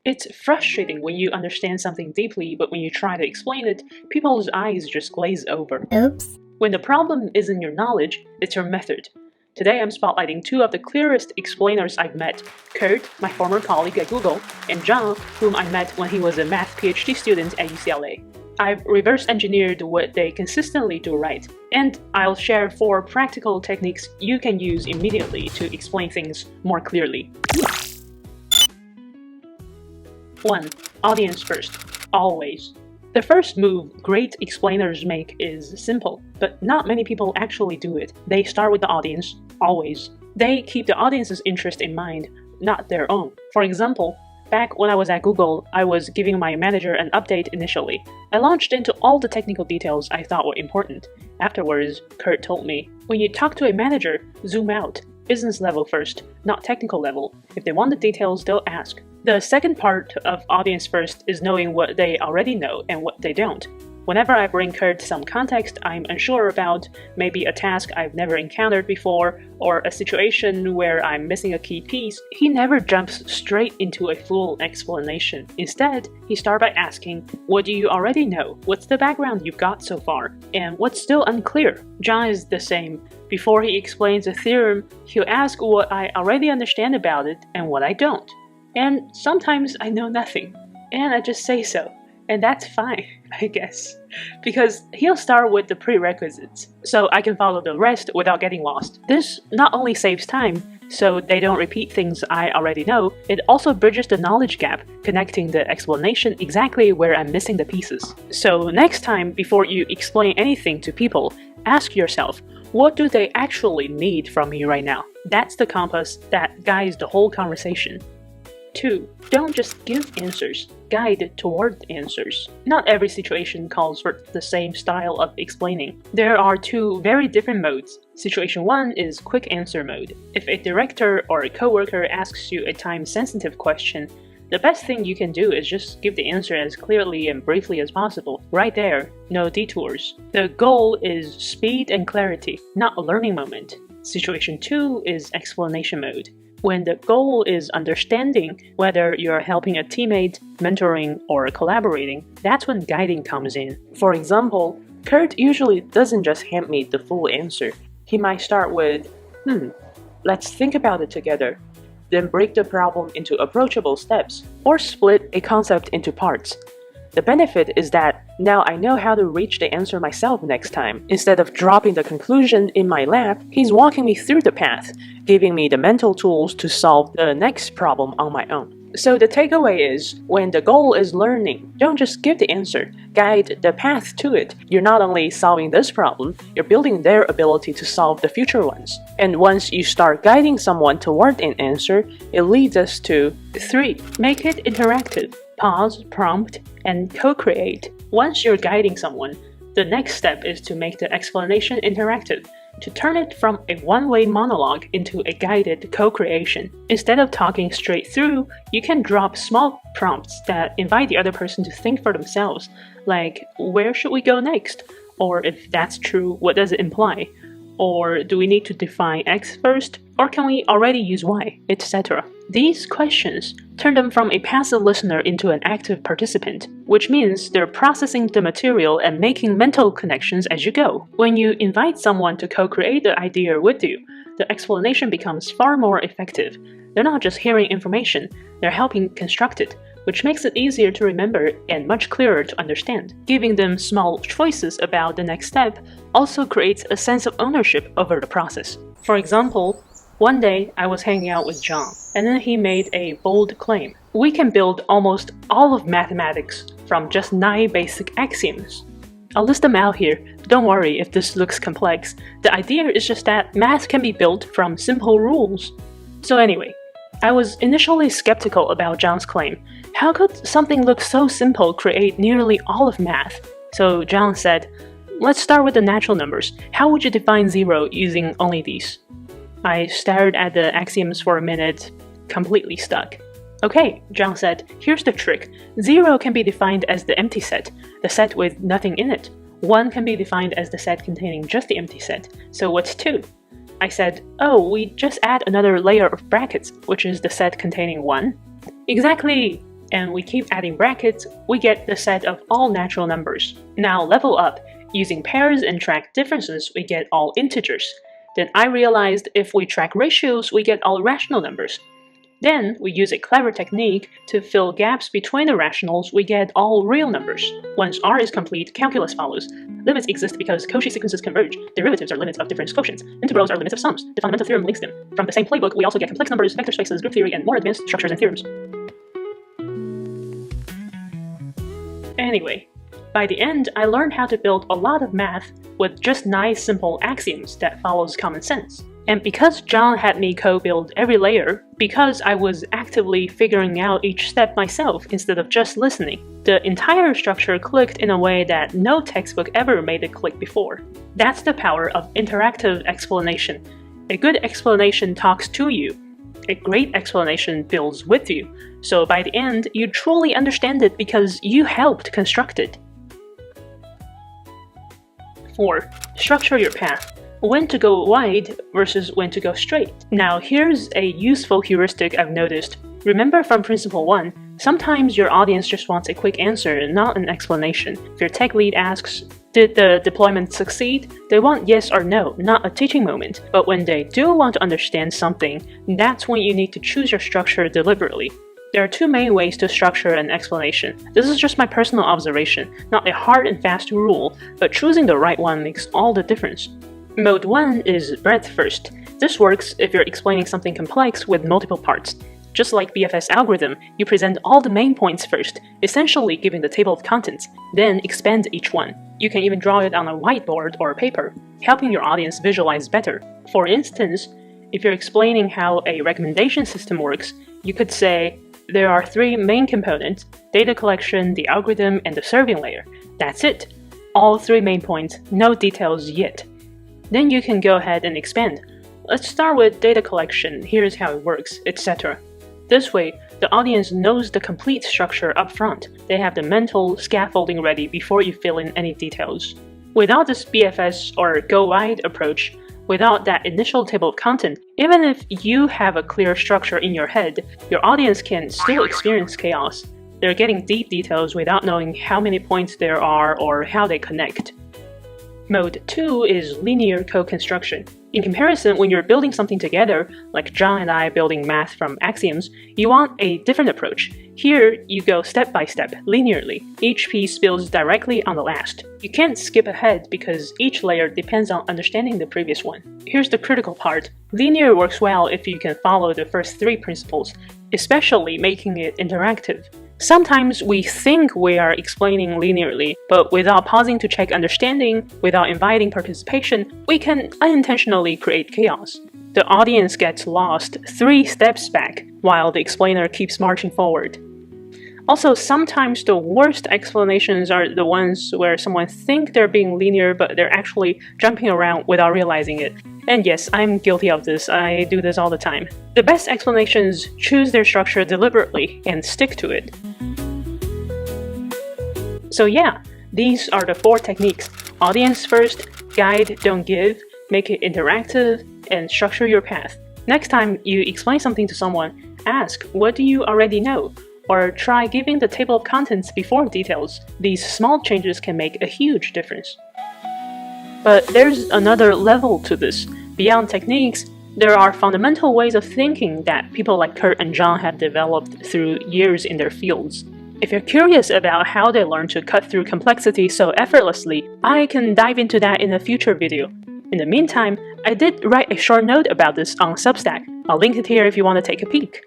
It's frustrating when you understand something deeply, but when you try to explain it, people's eyes just glaze over. Oops. When the problem isn't your knowledge, it's your method. Today I'm spotlighting two of the clearest explainers I've met, Kurt, my former colleague at Google, and John, whom I met when he was a math PhD student at UCLA. I've reverse engineered what they consistently do right, and I'll share 4 practical techniques you can use immediately to explain things more clearly. 1. Audience first. Always. The first move great explainers make is simple, but not many people actually do it. They start with the audience, always. They keep the audience's interest in mind, not their own. For example, back when I was at Google, I was giving my manager an update initially. I launched into all the technical details I thought were important. Afterwards, Kurt told me, when you talk to a manager, zoom out. Business level first, not technical level. If they want the details, they'll ask. The second part of audience first is knowing what they already know and what they don't. Whenever I bring Kurt some context I'm unsure about, maybe a task I've never encountered before, or a situation where I'm missing a key piece, he never jumps straight into a full explanation. Instead, he starts by asking, what do you already know? What's the background you've got so far? And what's still unclear? John is the same. Before he explains a theorem, he'll ask what I already understand about it and what I don't. And sometimes I know nothing, and I just say so. And that's fine, I guess, because he'll start with the prerequisites, so I can follow the rest without getting lost. This not only saves time, so they don't repeat things I already know, it also bridges the knowledge gap, connecting the explanation exactly where I'm missing the pieces. So next time, before you explain anything to people, ask yourself, what do they actually need from me right now? That's the compass that guides the whole conversation. 2. Don't just give answers, guide toward answers. Not every situation calls for the same style of explaining. There are 2 very different modes. Situation 1 is quick answer mode. If a director or a coworker asks you a time-sensitive question, the best thing you can do is just give the answer as clearly and briefly as possible. Right there, no detours. The goal is speed and clarity, not a learning moment. Situation 2 is explanation mode. When the goal is understanding, whether you're helping a teammate, mentoring, or collaborating, that's when guiding comes in. For example, Kurt usually doesn't just hand me the full answer. He might start with, let's think about it together, then break the problem into approachable steps, or split a concept into parts. The benefit is that now I know how to reach the answer myself next time. Instead of dropping the conclusion in my lap, he's walking me through the path, giving me the mental tools to solve the next problem on my own. So the takeaway is, when the goal is learning, don't just give the answer, guide the path to it. You're not only solving this problem, you're building their ability to solve the future ones. And once you start guiding someone toward an answer, it leads us to 3. Make it interactive. Pause, prompt, and co-create. Once you're guiding someone, the next step is to make the explanation interactive, to turn it from a one-way monologue into a guided co-creation. Instead of talking straight through, you can drop small prompts that invite the other person to think for themselves, like, where should we go next? Or if that's true, what does it imply? Or do we need to define X first? Or can we already use Y, etc.? These questions turn them from a passive listener into an active participant, which means they're processing the material and making mental connections as you go. When you invite someone to co-create the idea with you, the explanation becomes far more effective. They're not just hearing information, they're helping construct it, which makes it easier to remember and much clearer to understand. Giving them small choices about the next step also creates a sense of ownership over the process. For example, one day I was hanging out with John, and then he made a bold claim. We can build almost all of mathematics from just 9 basic axioms. I'll list them out here, don't worry if this looks complex. The idea is just that math can be built from simple rules. So anyway, I was initially skeptical about John's claim. How could something look so simple create nearly all of math? So John said, let's start with the natural numbers. How would you define 0 using only these? I stared at the axioms for a minute, completely stuck. Okay, John said, here's the trick. 0 can be defined as the empty set, the set with nothing in it. 1 can be defined as the set containing just the empty set. So what's 2? I said, oh, we just add another layer of brackets, which is the set containing 1. Exactly! and we keep adding brackets, we get the set of all natural numbers. Now level up. Using pairs and track differences, we get all integers. Then I realized if we track ratios, we get all rational numbers. Then we use a clever technique to fill gaps between the rationals, we get all real numbers. Once R is complete, calculus follows. Limits exist because Cauchy sequences converge. Derivatives are limits of different quotients. Integrals are limits of sums. The fundamental theorem links them. From the same playbook, we also get complex numbers, vector spaces, group theory, and more advanced structures and theorems. Anyway, by the end, I learned how to build a lot of math with just nice simple axioms that follows common sense. And because John had me co-build every layer, because I was actively figuring out each step myself instead of just listening, the entire structure clicked in a way that no textbook ever made it click before. That's the power of interactive explanation. A good explanation talks to you. A great explanation builds with you. So by the end, you truly understand it because you helped construct it. 4. Structure your path. When to go wide versus when to go straight. Now here's a useful heuristic I've noticed. Remember from Principle 1, sometimes your audience just wants a quick answer, not an explanation. If your tech lead asks, did the deployment succeed? They want yes or no, not a teaching moment. But when they do want to understand something, that's when you need to choose your structure deliberately. There are two main ways to structure an explanation. This is just my personal observation, not a hard and fast rule, but choosing the right one makes all the difference. Mode 1 is breadth first. This works if you're explaining something complex with multiple parts. Just like BFS algorithm, you present all the main points first, essentially giving the table of contents, then expand each one. You can even draw it on a whiteboard or paper, helping your audience visualize better. For instance, if you're explaining how a recommendation system works, you could say, there are three main components: data collection, the algorithm, and the serving layer. That's it. All three main points, no details yet. Then you can go ahead and expand. Let's start with data collection, here's how it works, etc. This way, the audience knows the complete structure up front. They have the mental scaffolding ready before you fill in any details. Without this BFS or go wide approach, without that initial table of content, even if you have a clear structure in your head, your audience can still experience chaos. They're getting deep details without knowing how many points there are or how they connect. Mode 2 is linear co-construction. In comparison, when you're building something together, like John and I building math from axioms, you want a different approach. Here, you go step by step, linearly. Each piece builds directly on the last. You can't skip ahead because each layer depends on understanding the previous one. Here's the critical part. Linear works well if you can follow the first three principles, especially making it interactive. Sometimes we think we are explaining linearly, but without pausing to check understanding, without inviting participation, we can unintentionally create chaos. The audience gets lost 3 steps back, while the explainer keeps marching forward. Also, sometimes the worst explanations are the ones where someone thinks they're being linear, but they're actually jumping around without realizing it. And yes, I'm guilty of this, I do this all the time. The best explanations choose their structure deliberately and stick to it. So yeah, these are the 4 techniques. Audience first, guide, don't give, make it interactive, and structure your path. Next time you explain something to someone, ask, what do you already know? Or try giving the table of contents before details. These small changes can make a huge difference. But there's another level to this. Beyond techniques, there are fundamental ways of thinking that people like Kurt and John have developed through years in their fields. If you're curious about how they learn to cut through complexity so effortlessly, I can dive into that in a future video. In the meantime, I did write a short note about this on Substack. I'll link it here if you want to take a peek.